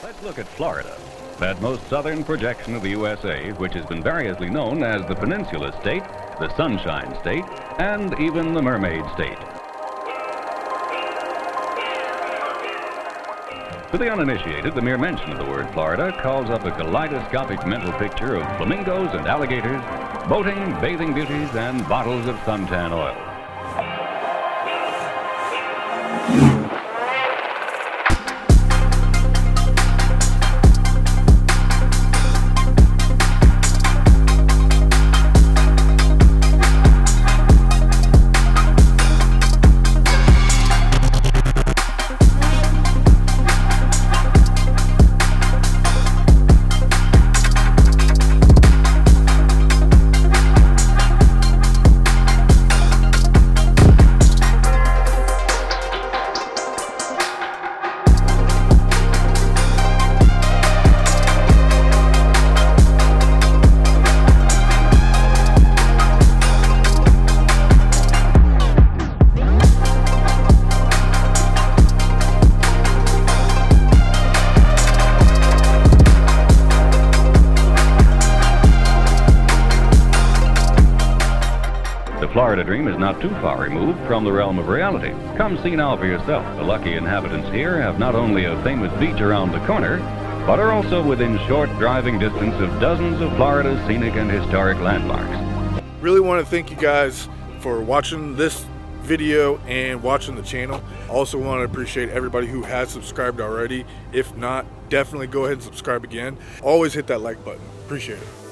Let's look at Florida, that most southern projection of the USA, which has been variously known as the Peninsula State, the Sunshine State, and even the Mermaid State. For the uninitiated, the mere mention of the word Florida calls up a kaleidoscopic mental picture of flamingos and alligators, boating, bathing beauties, and bottles of suntan oil. The Florida dream is not too far removed from the realm of reality. Come see now for yourself. The lucky inhabitants here have not only a famous beach around the corner, but are also within short driving distance of dozens of Florida's scenic and historic landmarks. Really want to thank you guys for watching this video and watching the channel. Also want to appreciate everybody who has subscribed already. If not, definitely go ahead and subscribe again. Always hit that like button. Appreciate it.